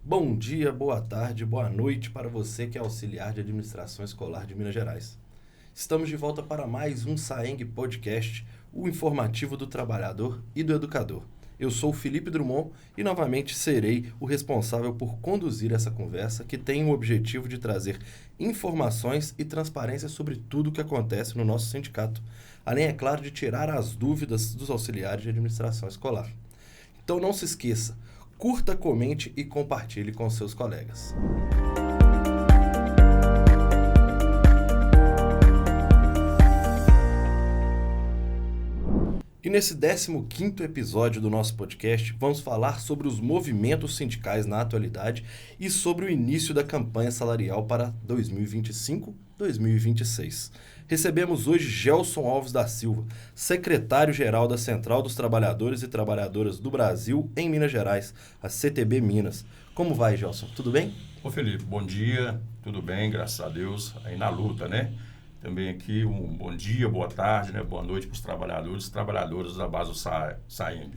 Bom dia, boa tarde, boa noite para você que é auxiliar de administração escolar de Minas Gerais. Estamos de volta para mais um SAENG Podcast, o informativo do trabalhador e do educador. Eu sou o Felipe Drummond e novamente serei o responsável por conduzir essa conversa que tem o objetivo de trazer informações e transparência sobre tudo o que acontece no nosso sindicato, além, é claro, de tirar as dúvidas dos auxiliares de administração escolar. Então não se esqueça, curta, comente e compartilhe com seus colegas. E nesse 15º episódio do nosso podcast, vamos falar sobre os movimentos sindicais na atualidade e sobre o início da campanha salarial para 2025-2026. Recebemos hoje Gelson Alves da Silva, secretário-geral da Central dos Trabalhadores e Trabalhadoras do Brasil em Minas Gerais, a CTB Minas. Como vai, Gelson? Tudo bem? Ô Felipe, bom dia, tudo bem, graças a Deus, aí na luta, né? Também aqui um bom dia, boa tarde, né? Boa noite para os trabalhadores e trabalhadoras da base do SAENG.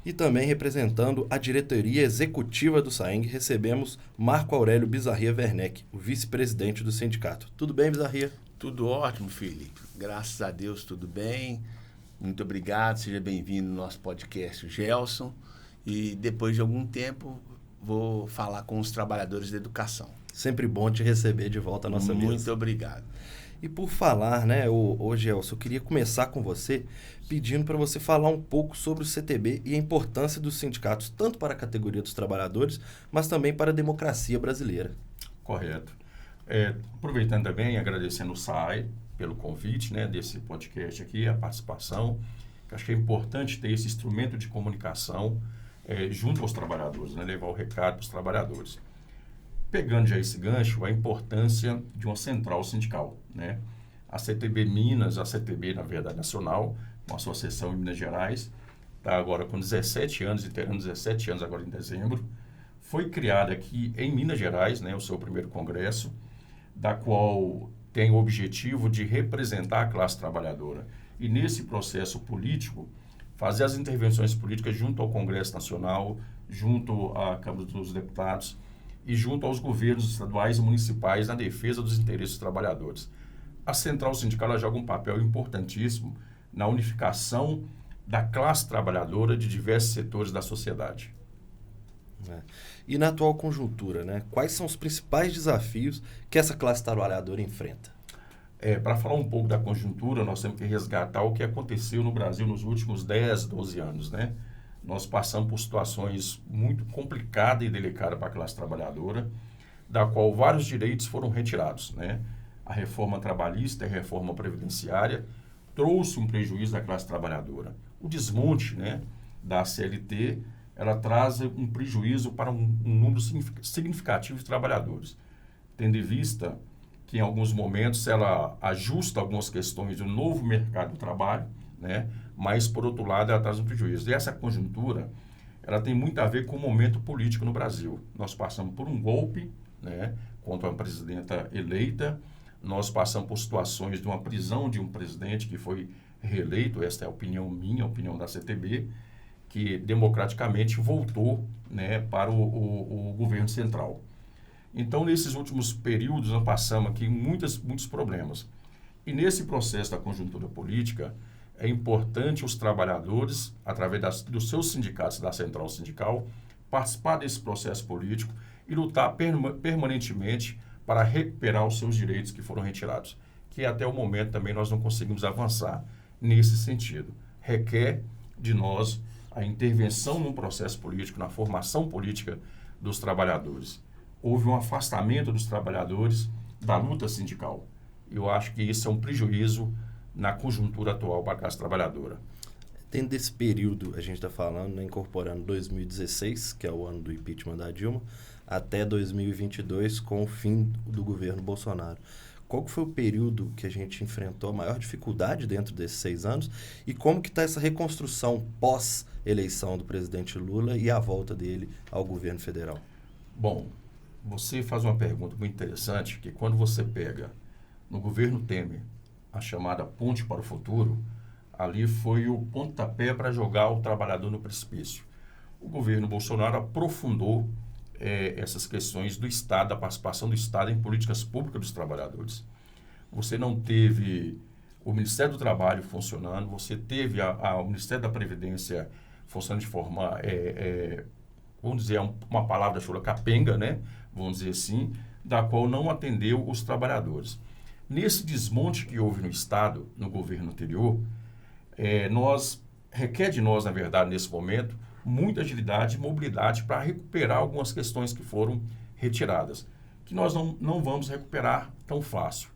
E também representando a diretoria executiva do SAENG, recebemos Marco Aurélio Bizarria Werneck, o vice-presidente do sindicato. Tudo bem, Bizarria? Tudo ótimo, Felipe. Graças a Deus, tudo bem. Muito obrigado, seja bem-vindo no nosso podcast, o Gelson. E depois de algum tempo, vou falar com os trabalhadores da educação. Sempre bom te receber de volta à nossa mesa. Muito obrigado. E por falar, né, Gelson, eu queria começar com você pedindo para você falar um pouco sobre o CTB e a importância dos sindicatos, tanto para a categoria dos trabalhadores, mas também para a democracia brasileira. Correto. Aproveitando também, agradecendo o SAI pelo convite, né, desse podcast aqui, a participação, que acho que é importante ter esse instrumento de comunicação junto aos trabalhadores, né, levar o recado para os trabalhadores. Pegando já esse gancho, a importância de uma central sindical, né? A CTB Minas, a CTB, na verdade, nacional, uma associação em Minas Gerais, está agora com 17 anos e terão 17 anos agora em dezembro, foi criada aqui em Minas Gerais, né, o seu primeiro congresso, da qual tem o objetivo de representar a classe trabalhadora. E nesse processo político, fazer as intervenções políticas junto ao Congresso Nacional, junto à Câmara dos Deputados, e junto aos governos estaduais e municipais na defesa dos interesses dos trabalhadores. A central sindical joga um papel importantíssimo na unificação da classe trabalhadora de diversos setores da sociedade. E na atual conjuntura, né, quais são os principais desafios que essa classe trabalhadora enfrenta? Para falar um pouco da conjuntura, nós temos que resgatar o que aconteceu no Brasil nos últimos 10, 12 anos, né? Nós passamos por situações muito complicadas e delicadas para a classe trabalhadora, da qual vários direitos foram retirados, né? A reforma trabalhista e a reforma previdenciária trouxe um prejuízo à classe trabalhadora. O desmonte, né, da CLT, ela traz um prejuízo para um número significativo de trabalhadores, tendo em vista que em alguns momentos ela ajusta algumas questões do novo mercado do trabalho, né? Mas, por outro lado, ela traz um prejuízo. E essa conjuntura, ela tem muito a ver com o momento político no Brasil. Nós passamos por um golpe, né, contra uma presidenta eleita, nós passamos por situações de uma prisão de um presidente que foi reeleito, esta é a opinião minha, a opinião da CTB, que democraticamente voltou, né, para o governo central. Então, nesses últimos períodos, nós passamos aqui muitos problemas. E nesse processo da conjuntura política, é importante os trabalhadores, através dos seus sindicatos, da central sindical, participar desse processo político e lutar permanentemente para recuperar os seus direitos que foram retirados, que até o momento também nós não conseguimos avançar nesse sentido. Requer de nós a intervenção no processo político, na formação política dos trabalhadores. Houve um afastamento dos trabalhadores da luta sindical. Eu acho que isso é um prejuízo na conjuntura atual para a classe trabalhadora. Dentro desse período, a gente está falando, né, incorporando 2016, que é o ano do impeachment da Dilma, até 2022, com o fim do governo Bolsonaro. Qual que foi o período que a gente enfrentou a maior dificuldade dentro desses 6 anos e como que está essa reconstrução pós-eleição do presidente Lula e a volta dele ao governo federal? Bom, você faz uma pergunta muito interessante, que quando você pega no governo Temer a chamada Ponte para o Futuro, ali foi o pontapé para jogar o trabalhador no precipício. O governo Bolsonaro aprofundou essas questões do Estado, da participação do Estado em políticas públicas dos trabalhadores. Você não teve o Ministério do Trabalho funcionando, você teve o Ministério da Previdência funcionando de forma, vamos dizer, uma palavra chula capenga, né? Vamos dizer assim, da qual não atendeu os trabalhadores. Nesse desmonte que houve no Estado, no governo anterior, requer de nós, na verdade, nesse momento, muita agilidade e mobilidade para recuperar algumas questões que foram retiradas, que nós não vamos recuperar tão fácil.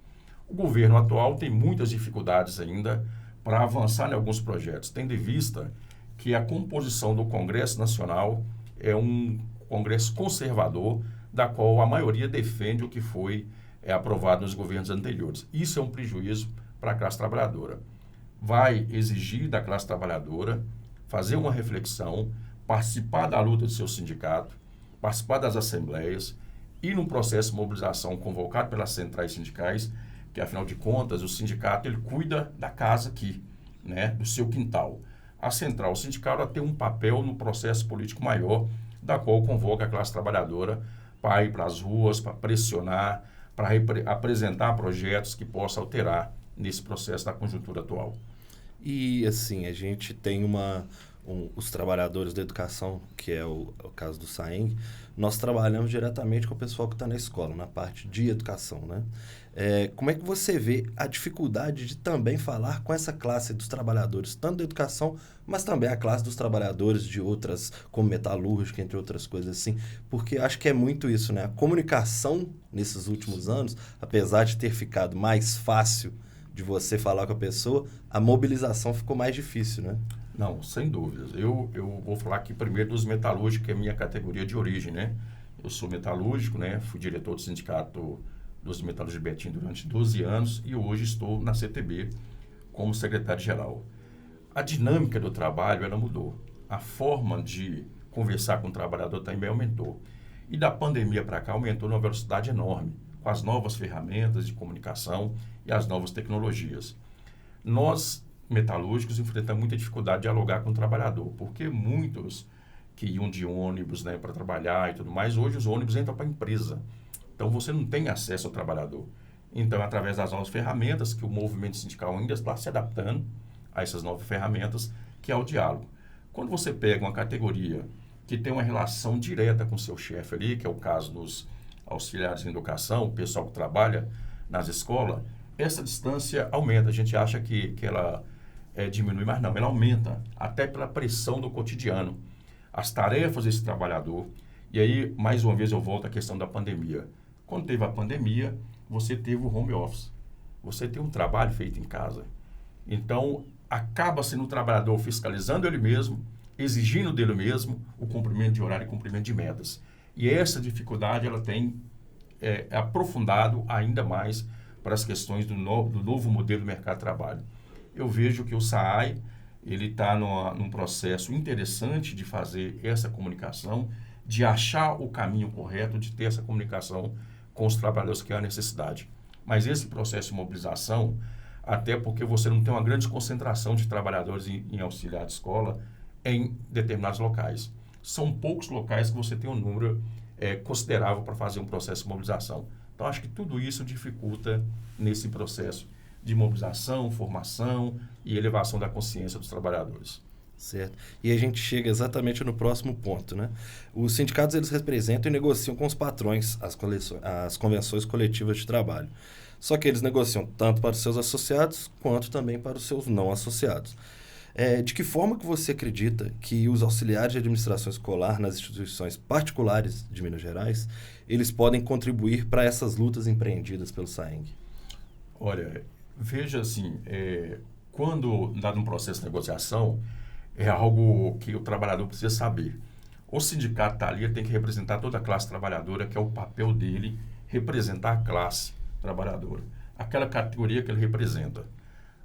O governo atual tem muitas dificuldades ainda para avançar em alguns projetos, tendo em vista que a composição do Congresso Nacional é um Congresso conservador, da qual a maioria defende o que foi aprovado nos governos anteriores. Isso é um prejuízo para a classe trabalhadora. Vai exigir da classe trabalhadora fazer uma reflexão, participar da luta do seu sindicato, participar das assembleias e num processo de mobilização convocado pelas centrais sindicais, que afinal de contas o sindicato ele cuida da casa aqui, né, do seu quintal. A central sindical ela tem um papel no processo político maior, da qual convoca a classe trabalhadora para ir para as ruas, para pressionar, para apresentar projetos que possam alterar nesse processo da conjuntura atual. E assim, a gente tem os trabalhadores da educação, que é o caso do SAENG, nós trabalhamos diretamente com o pessoal que está na escola, na parte de educação, né? Como é que você vê a dificuldade de também falar com essa classe dos trabalhadores, tanto da educação, mas também a classe dos trabalhadores de outras, como metalúrgica, entre outras coisas assim, porque acho que é muito isso, né? A comunicação nesses últimos anos, apesar de ter ficado mais fácil de você falar com a pessoa, a mobilização ficou mais difícil, né? Não, sem dúvidas. Eu vou falar aqui primeiro dos metalúrgicos, que é a minha categoria de origem, né? Eu sou metalúrgico, né? Fui diretor do sindicato dos metalúrgicos de Betim durante 12 anos e hoje estou na CTB como secretário-geral. A dinâmica do trabalho, ela mudou. A forma de conversar com o trabalhador também aumentou. E da pandemia para cá aumentou numa velocidade enorme, com as novas ferramentas de comunicação e as novas tecnologias. Nós, metalúrgicos, enfrentamos muita dificuldade de dialogar com o trabalhador, porque muitos que iam de ônibus, né, para trabalhar e tudo mais, hoje os ônibus entram para a empresa. Então, você não tem acesso ao trabalhador. Então, através das novas ferramentas, que o movimento sindical ainda está se adaptando a essas novas ferramentas, que é o diálogo. Quando você pega uma categoria que tem uma relação direta com o seu chefe ali, que é o caso dos auxiliares em educação, o pessoal que trabalha nas escolas, essa distância aumenta. A gente acha que ela diminui, mas não, ela aumenta, até pela pressão do cotidiano. As tarefas desse trabalhador. E aí, mais uma vez, eu volto à questão da pandemia. Quando teve a pandemia, você teve o home office. Você tem um trabalho feito em casa. Então, acaba sendo o trabalhador fiscalizando ele mesmo, exigindo dele mesmo o cumprimento de horário e cumprimento de metas. E essa dificuldade, ela tem aprofundado ainda mais para as questões do novo modelo do mercado de trabalho. Eu vejo que o SAAI, ele está num processo interessante de fazer essa comunicação, de achar o caminho correto, de ter essa comunicação com os trabalhadores, que é a necessidade. Mas esse processo de mobilização, até porque você não tem uma grande concentração de trabalhadores em auxiliar de escola em determinados locais. São poucos locais que você tem um número considerável para fazer um processo de mobilização. Então, acho que tudo isso dificulta nesse processo de mobilização, formação e elevação da consciência dos trabalhadores. Certo. E a gente chega exatamente no próximo ponto, né? Os sindicatos, eles representam e negociam com os patrões as convenções coletivas de trabalho. Só que eles negociam tanto para os seus associados, quanto também para os seus não associados. De que forma que você acredita que os auxiliares de administração escolar nas instituições particulares de Minas Gerais, eles podem contribuir para essas lutas empreendidas pelo SAENG? Olha, veja assim, quando dado um processo de negociação, é algo que o trabalhador precisa saber. O sindicato está ali, ele tem que representar toda a classe trabalhadora, que é o papel dele, representar a classe trabalhadora, aquela categoria que ele representa.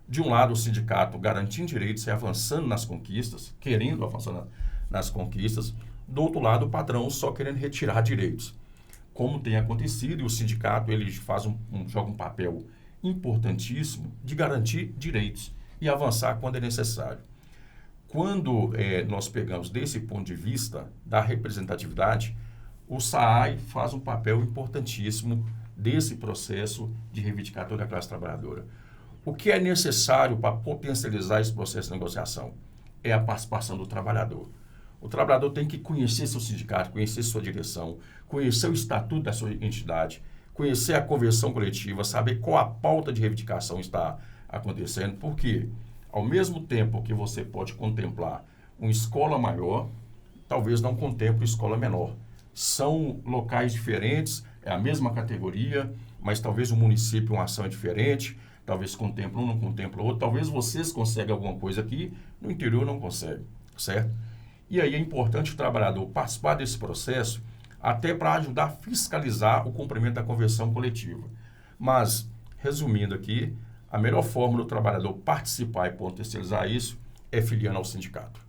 De um lado, o sindicato garantindo direitos e avançando nas conquistas, querendo avançar nas conquistas. Do outro lado, o patrão só querendo retirar direitos. Como tem acontecido, e o sindicato ele joga um papel importantíssimo de garantir direitos e avançar quando é necessário. Quando nós pegamos desse ponto de vista da representatividade, o SAAI faz um papel importantíssimo desse processo de reivindicação da classe trabalhadora. O que é necessário para potencializar esse processo de negociação? É a participação do trabalhador. O trabalhador tem que conhecer seu sindicato, conhecer sua direção, conhecer o estatuto da sua entidade, conhecer a convenção coletiva, saber qual a pauta de reivindicação está acontecendo, porque ao mesmo tempo que você pode contemplar uma escola maior, talvez não contemple escola menor. São locais diferentes, é a mesma categoria, mas talvez o município uma ação é diferente, talvez contempla um, não contempla outro, talvez vocês conseguem alguma coisa aqui, no interior não conseguem, certo? E aí é importante o trabalhador participar desse processo até para ajudar a fiscalizar o cumprimento da convenção coletiva. Mas, resumindo aqui, a melhor forma do trabalhador participar e potencializar isso é filiando ao sindicato.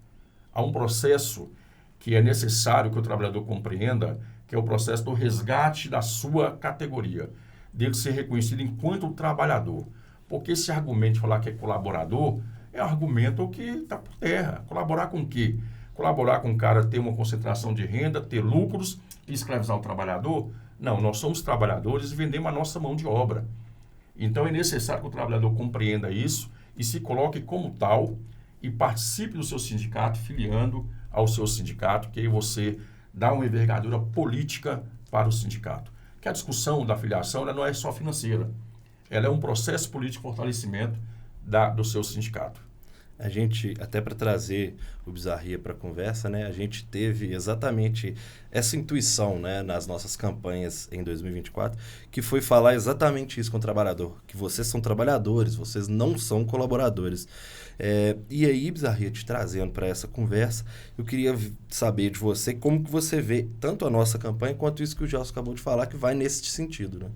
Há um processo que é necessário que o trabalhador compreenda, que é o processo do resgate da sua categoria, dele ser reconhecido enquanto trabalhador. Porque esse argumento de falar que é colaborador é um argumento que está por terra. Colaborar com o quê? Colaborar com o cara ter uma concentração de renda, ter lucros e escravizar o trabalhador? Não, nós somos trabalhadores e vendemos a nossa mão de obra. Então é necessário que o trabalhador compreenda isso e se coloque como tal e participe do seu sindicato, filiando ao seu sindicato, que aí você dá uma envergadura política para o sindicato. Que a discussão da filiação ela não é só financeira, ela é um processo político de fortalecimento do seu sindicato. A gente, até para trazer o Bizarria para a conversa, né, a gente teve exatamente essa intuição, né, nas nossas campanhas em 2024, que foi falar exatamente isso com o trabalhador, que vocês são trabalhadores, vocês não são colaboradores. E aí, Bizarria, te trazendo para essa conversa, eu queria saber de você como que você vê tanto a nossa campanha quanto isso que o Gelson acabou de falar, que vai nesse sentido, né?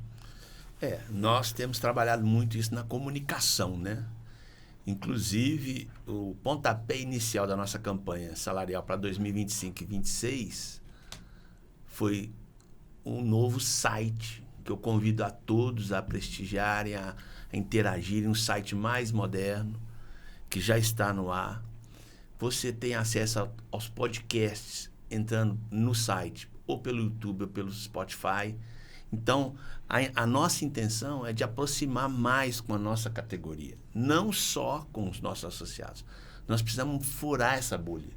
Nós temos trabalhado muito isso na comunicação, né? Inclusive, o pontapé inicial da nossa campanha salarial para 2025 e 2026 foi um novo site que eu convido a todos a prestigiarem, a interagirem, um site mais moderno, que já está no ar. Você tem acesso aos podcasts entrando no site, ou pelo YouTube, ou pelo Spotify. Então, a nossa intenção é de aproximar mais com a nossa categoria, não só com os nossos associados. Nós precisamos furar essa bolha.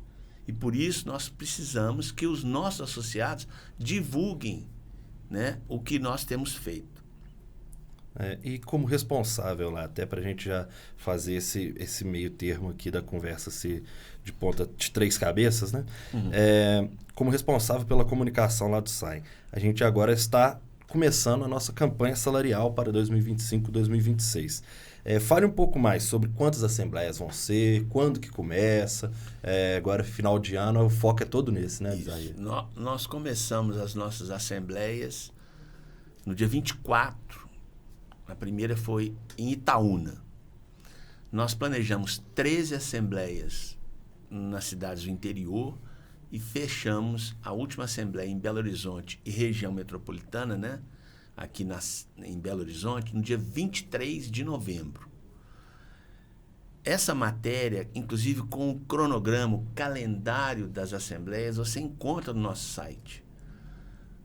E por isso nós precisamos que os nossos associados divulguem, né, o que nós temos feito. E como responsável lá, até para a gente já fazer esse meio termo aqui da conversa de ponta de três cabeças, né? Uhum. Como responsável pela comunicação lá do SAAI, a gente agora está começando a nossa campanha salarial para 2025 e 2026. Fale um pouco mais sobre quantas assembleias vão ser, quando que começa. Agora, final de ano, o foco é todo nesse, né, Bizarria? Nós começamos as nossas assembleias no dia 24. A primeira foi em Itaúna. Nós planejamos 13 assembleias nas cidades do interior e fechamos a última assembleia em Belo Horizonte e região metropolitana, né? Aqui em Belo Horizonte, no dia 23 de novembro. Essa matéria, inclusive com o cronograma, o calendário das assembleias, você encontra no nosso site.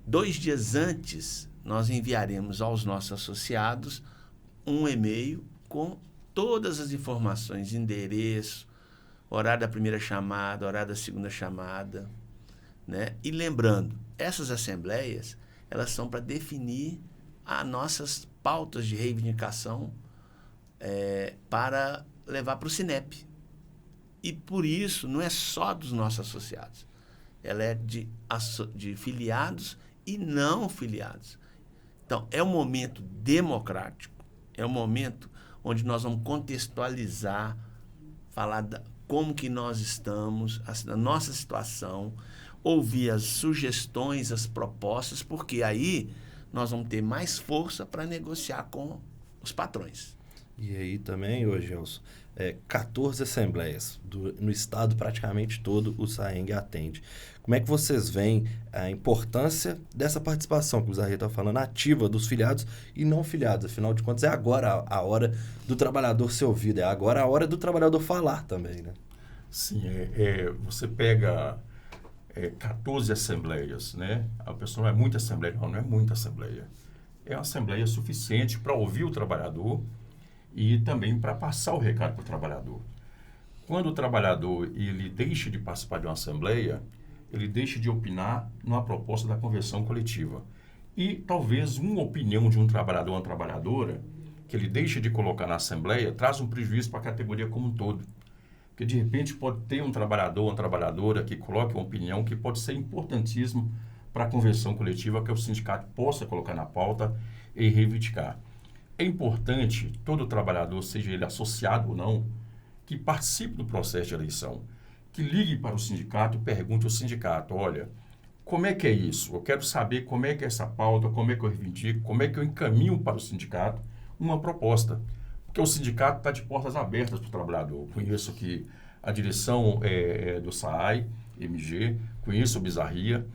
2 dias antes, nós enviaremos aos nossos associados um e-mail com todas as informações, endereço, horário da primeira chamada, horário da segunda chamada, né? E lembrando, essas assembleias, elas são para definir as nossas pautas de reivindicação para levar para o Sinep. E por isso, não é só dos nossos associados. Ela é de filiados e não filiados. Então, é um momento democrático, é um momento onde nós vamos contextualizar, falar como que nós estamos, a nossa situação, ouvir as sugestões, as propostas, porque aí nós vamos ter mais força para negociar com os patrões. E aí também, hoje, Gelson, 14 assembleias no estado praticamente todo o SAENG atende. Como é que vocês veem a importância dessa participação que o Bizarria está falando, ativa dos filiados e não filiados? Afinal de contas, é agora a hora do trabalhador ser ouvido, é agora a hora do trabalhador falar também, né? Sim, você pega 14 assembleias, né? A pessoa não é muita assembleia, não é muita assembleia. É uma assembleia suficiente para ouvir o trabalhador e também para passar o recado para o trabalhador. Quando o trabalhador ele deixa de participar de uma assembleia, ele deixa de opinar numa proposta da convenção coletiva. E talvez uma opinião de um trabalhador ou uma trabalhadora que ele deixa de colocar na assembleia traz um prejuízo para a categoria como um todo. Porque de repente pode ter um trabalhador ou uma trabalhadora que coloque uma opinião que pode ser importantíssimo para a convenção coletiva que o sindicato possa colocar na pauta e reivindicar. É importante todo trabalhador, seja ele associado ou não, que participe do processo de eleição, que ligue para o sindicato e pergunte ao sindicato, olha, como é que é isso? Eu quero saber como é que é essa pauta, como é que eu reivindico, como é que eu encaminho para o sindicato uma proposta. Porque o sindicato está de portas abertas para o trabalhador. Conheço aqui a direção do SAAI, MG, conheço a Bizarria.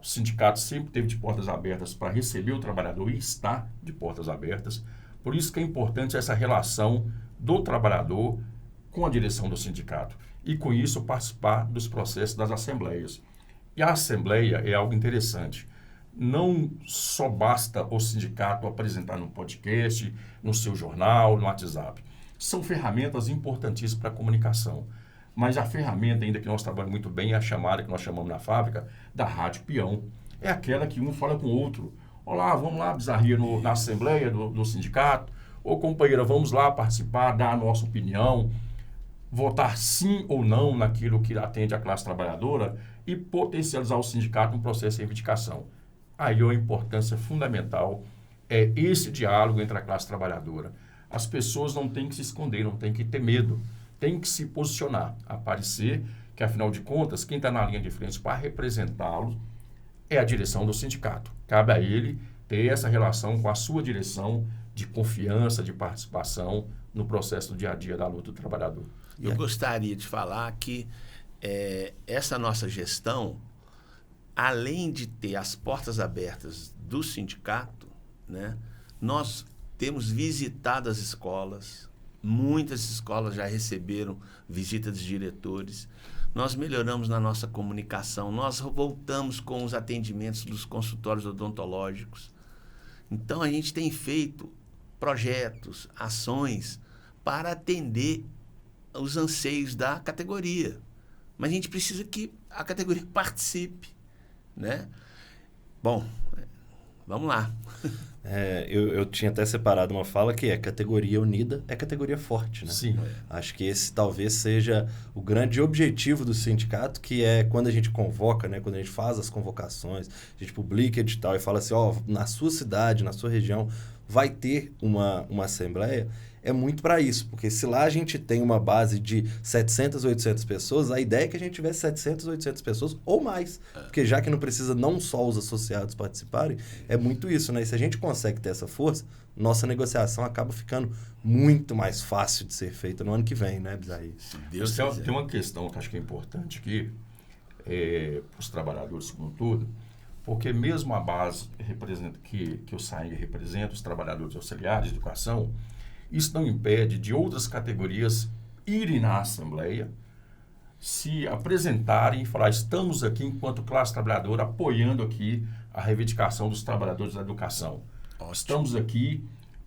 O sindicato sempre teve de portas abertas para receber o trabalhador e está de portas abertas. Por isso que é importante essa relação do trabalhador com a direção do sindicato. E com isso participar dos processos das assembleias. E a assembleia é algo interessante. Não só basta o sindicato apresentar no podcast, no seu jornal, no WhatsApp. São ferramentas importantíssimas para a comunicação. Mas a ferramenta ainda que nós trabalhamos muito bem é a chamada que nós chamamos na fábrica da rádio peão. É aquela que um fala com o outro. Olá, vamos lá, Bizarria, na assembleia do sindicato. Ô, companheira, vamos lá participar, dar a nossa opinião, votar sim ou não naquilo que atende a classe trabalhadora e potencializar o sindicato no processo de reivindicação. Aí a importância fundamental é esse diálogo entre a classe trabalhadora. As pessoas não têm que se esconder, não têm que ter medo, têm que se posicionar, aparecer, que afinal de contas, quem está na linha de frente para representá-los é a direção do sindicato. Cabe a ele ter essa relação com a sua direção de confiança, de participação no processo do dia a dia da luta do trabalhador. Eu gostaria de falar que essa nossa gestão, além de ter as portas abertas do sindicato, né, nós temos visitado as escolas, muitas escolas já receberam visitas de diretores, nós melhoramos na nossa comunicação, nós voltamos com os atendimentos dos consultórios odontológicos. Então, a gente tem feito projetos, ações para atender os anseios da categoria. Mas a gente precisa que a categoria participe, né? Bom, vamos lá. Eu tinha até separado uma fala que categoria unida é categoria forte, né? Sim. Acho que esse talvez seja o grande objetivo do sindicato, que é quando a gente convoca, né? Quando a gente faz as convocações, a gente publica edital e fala assim, na sua cidade, na sua região, vai ter uma assembleia, é muito para isso, porque se lá a gente tem uma base de 700, 800 pessoas, a ideia é que a gente tivesse 700, 800 pessoas ou mais, porque já que não precisa não só os associados participarem, é muito isso, né? E se a gente consegue ter essa força, nossa negociação acaba ficando muito mais fácil de ser feita no ano que vem, né, Bizarria? Tem uma questão que acho que é importante aqui, para os trabalhadores como um todo, porque mesmo a base que o SAENG representa, os trabalhadores auxiliares de educação, isso não impede de outras categorias irem na Assembleia, se apresentarem e falar, estamos aqui enquanto classe trabalhadora apoiando aqui a reivindicação dos trabalhadores da educação. Ótimo. Estamos aqui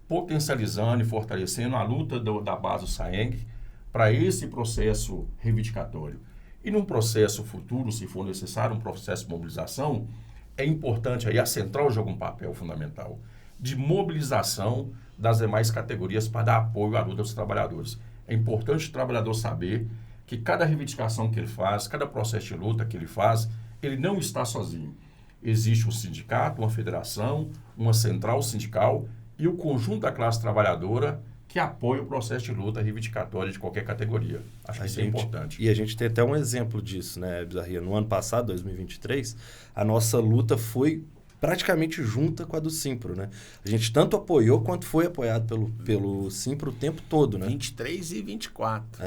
potencializando e fortalecendo a luta da base do SAENG para esse processo reivindicatório. E num processo futuro, se for necessário, um processo de mobilização, é importante, aí a central joga um papel fundamental de mobilização das demais categorias para dar apoio à luta dos trabalhadores. É importante o trabalhador saber que cada reivindicação que ele faz, cada processo de luta que ele faz, ele não está sozinho. Existe um sindicato, uma federação, uma central sindical e o conjunto da classe trabalhadora que apoia o processo de luta reivindicatória de qualquer categoria. Acho que isso é importante. E a gente tem até um exemplo disso, né, Bizarria? No ano passado, 2023, a nossa luta foi praticamente junta com a do Simpro, né? A gente tanto apoiou quanto foi apoiado pelo Simpro o tempo todo, né? 23 e 24.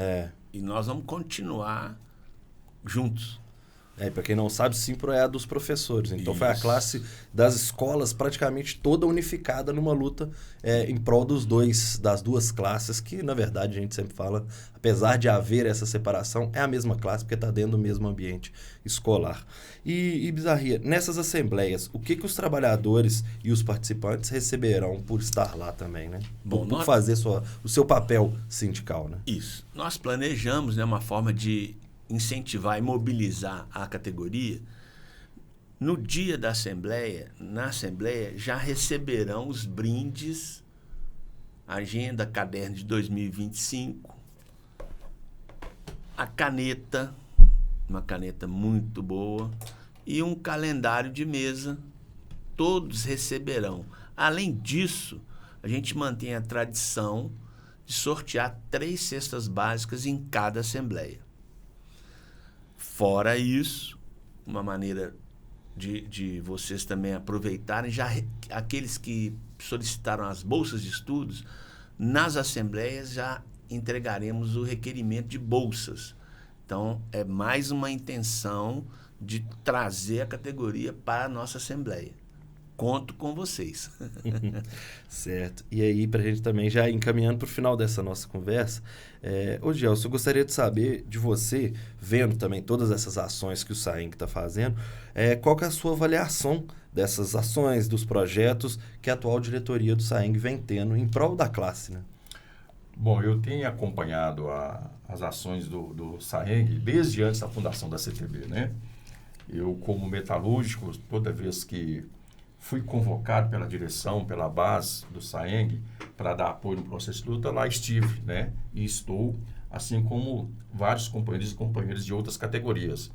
E nós vamos continuar juntos. Para quem não sabe, Simpro é a dos professores. Então foi a Isso. classe das escolas praticamente toda unificada numa luta em prol das duas classes, que na verdade a gente sempre fala, apesar de haver essa separação, é a mesma classe porque está dentro do mesmo ambiente escolar. E Bizarria, nessas assembleias, o que os trabalhadores e os participantes receberão por estar lá também, né? Por fazer o seu papel sindical, né? Isso. Nós planejamos, né, uma forma de incentivar e mobilizar a categoria. No dia da Assembleia, na Assembleia, já receberão os brindes, agenda, caderno de 2025, a caneta, uma caneta muito boa, e um calendário de mesa, todos receberão. Além disso, a gente mantém a tradição de sortear 3 cestas básicas em cada Assembleia. Fora isso, uma maneira de vocês também aproveitarem, já aqueles que solicitaram as bolsas de estudos, nas assembleias já entregaremos o requerimento de bolsas. Então, é mais uma intenção de trazer a categoria para a nossa assembleia. Conto com vocês. Certo. E aí, para a gente também já encaminhando para o final dessa nossa conversa, ô Gelson, eu gostaria de saber de você, vendo também todas essas ações que o SAENG está fazendo, qual que é a sua avaliação dessas ações, dos projetos que a atual diretoria do SAENG vem tendo em prol da classe, né? Bom, eu tenho acompanhado as ações do SAENG desde antes da fundação da CTB, né? Eu, como metalúrgico, toda vez que fui convocado pela direção, pela base do SAENG, para dar apoio no processo de luta, lá estive, né? E estou, assim como vários companheiros e companheiras de outras categorias.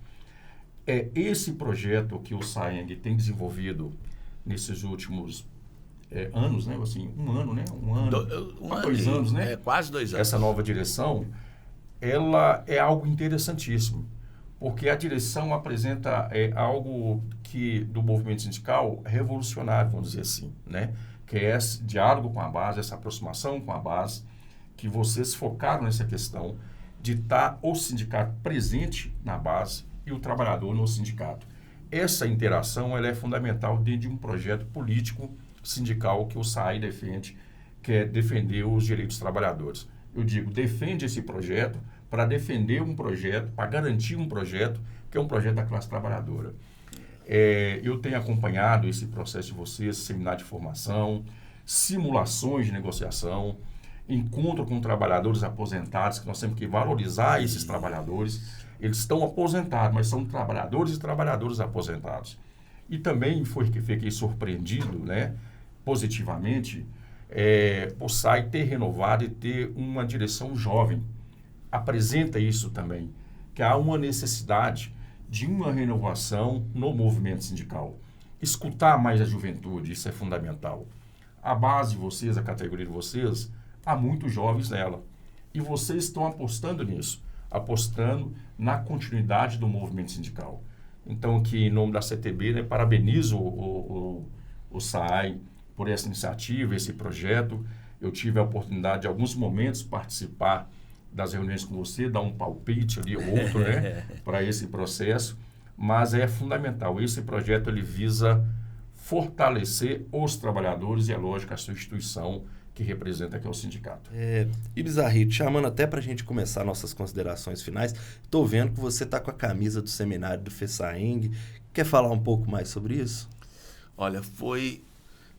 Esse projeto que o SAENG tem desenvolvido nesses últimos anos, né? Assim, um ano, né? Dois anos, né? Quase 2 anos. Essa nova direção, ela é algo interessantíssimo, porque a direção apresenta algo do movimento sindical revolucionário, vamos dizer assim, né? Que é esse diálogo com a base, essa aproximação com a base, que vocês focaram nessa questão de estar o sindicato presente na base e o trabalhador no sindicato. Essa interação ela é fundamental dentro de um projeto político sindical que o SAI defende, que é defender os direitos dos trabalhadores. Eu digo, defende esse projeto para defender um projeto, para garantir um projeto, que é um projeto da classe trabalhadora. Eu tenho acompanhado esse processo de vocês, seminário de formação, simulações de negociação, encontro com trabalhadores aposentados, que nós temos que valorizar esses trabalhadores. Eles estão aposentados, mas são trabalhadores e trabalhadoras aposentados. E também fiquei surpreendido, né, positivamente, o SAI ter renovado e ter uma direção jovem. Apresenta isso também, que há uma necessidade de uma renovação no movimento sindical. Escutar mais a juventude, isso é fundamental. A base de vocês, a categoria de vocês, há muitos jovens nela. E vocês estão apostando nisso, apostando na continuidade do movimento sindical. Então, que em nome da CTB, né, parabenizo o SAI por essa iniciativa, esse projeto. Eu tive a oportunidade de, em alguns momentos, participar das reuniões com você, dar um palpite ali ou outro, né, para esse processo, mas é fundamental. Esse projeto ele visa fortalecer os trabalhadores e, é lógico, a sua instituição que representa que é o sindicato. E Bizarrito, chamando até para a gente começar nossas considerações finais, estou vendo que você está com a camisa do seminário do FESAENG. Quer falar um pouco mais sobre isso? Olha,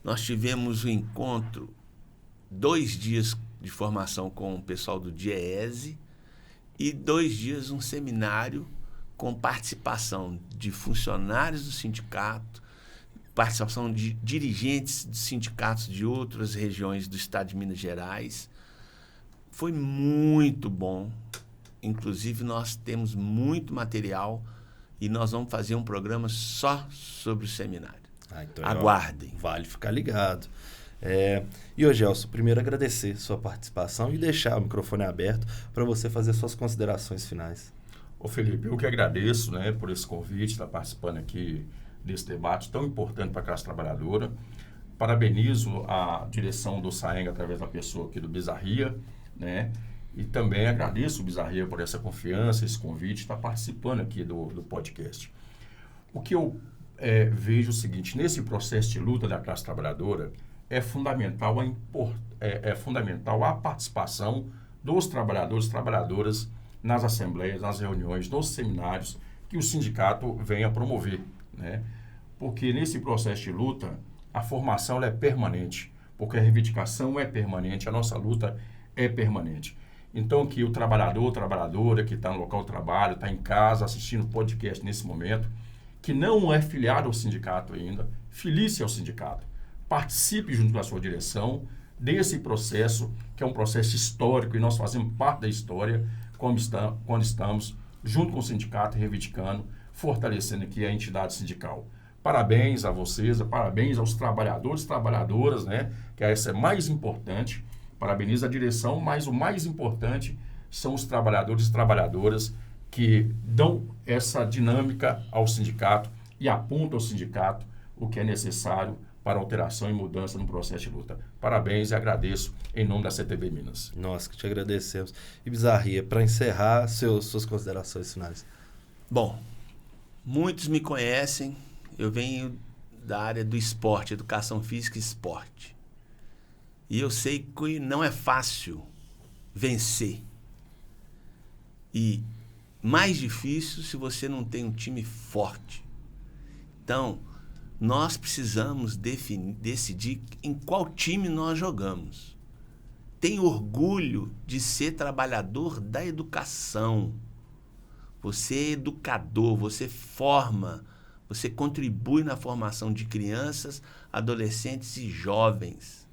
nós tivemos um encontro, 2 dias de formação com o pessoal do DIEESE e 2 dias um seminário com participação de funcionários do sindicato, participação de dirigentes de sindicatos de outras regiões do estado de Minas Gerais. Foi muito bom. Inclusive, nós temos muito material e nós vamos fazer um programa só sobre o seminário. Então, aguardem. Vale ficar ligado. E, ô Gelson, primeiro agradecer sua participação e deixar o microfone aberto para você fazer suas considerações finais. Ô Felipe, eu que agradeço, né, por esse convite, estar participando aqui desse debate tão importante para a classe trabalhadora. Parabenizo a direção do SAENG através da pessoa aqui do Bizarria, né, E também agradeço o Bizarria por essa confiança, esse convite, estar participando aqui do podcast. O que eu vejo é o seguinte, nesse processo de luta da classe trabalhadora, é fundamental a participação dos trabalhadores e trabalhadoras nas assembleias, nas reuniões, nos seminários que o sindicato vem a promover, né? Porque nesse processo de luta, a formação ela é permanente, porque a reivindicação é permanente, a nossa luta é permanente. Então, que o trabalhador, trabalhadora que está no local de trabalho, está em casa assistindo o podcast nesse momento, que não é filiado ao sindicato ainda, filie-se ao sindicato. Participe junto com a sua direção desse processo, que é um processo histórico, e nós fazemos parte da história quando estamos junto com o sindicato, reivindicando, fortalecendo aqui a entidade sindical. Parabéns a vocês, parabéns aos trabalhadores e trabalhadoras, né? Que essa é mais importante. Parabenizo a direção, mas o mais importante são os trabalhadores e trabalhadoras que dão essa dinâmica ao sindicato e apontam ao sindicato o que é necessário para alteração e mudança no processo de luta. Parabéns e agradeço em nome da CTB Minas. Nós que te agradecemos. E Bizarria, para encerrar, suas considerações finais. Bom, muitos me conhecem, eu venho da área do esporte, educação física e esporte. E eu sei que não é fácil vencer. E mais difícil se você não tem um time forte. Então, nós precisamos decidir em qual time nós jogamos. Tenho orgulho de ser trabalhador da educação. Você é educador, você forma, você contribui na formação de crianças, adolescentes e jovens.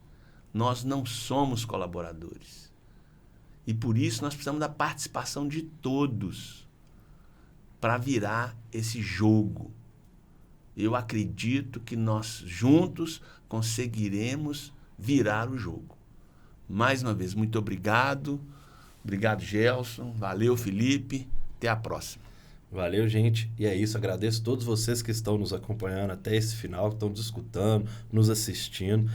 Nós não somos colaboradores. E por isso nós precisamos da participação de todos para virar esse jogo. Eu acredito que nós juntos conseguiremos virar o jogo. Mais uma vez, muito obrigado. Obrigado, Gelson. Valeu, Felipe. Até a próxima. Valeu, gente. E é isso. Agradeço a todos vocês que estão nos acompanhando até esse final, que estão nos escutando, nos assistindo.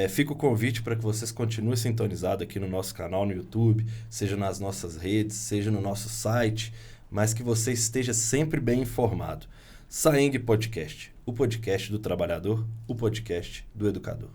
Fica o convite para que vocês continuem sintonizados aqui no nosso canal no YouTube, seja nas nossas redes, seja no nosso site, mas que você esteja sempre bem informado. SAENG Podcast, o podcast do trabalhador, o podcast do educador.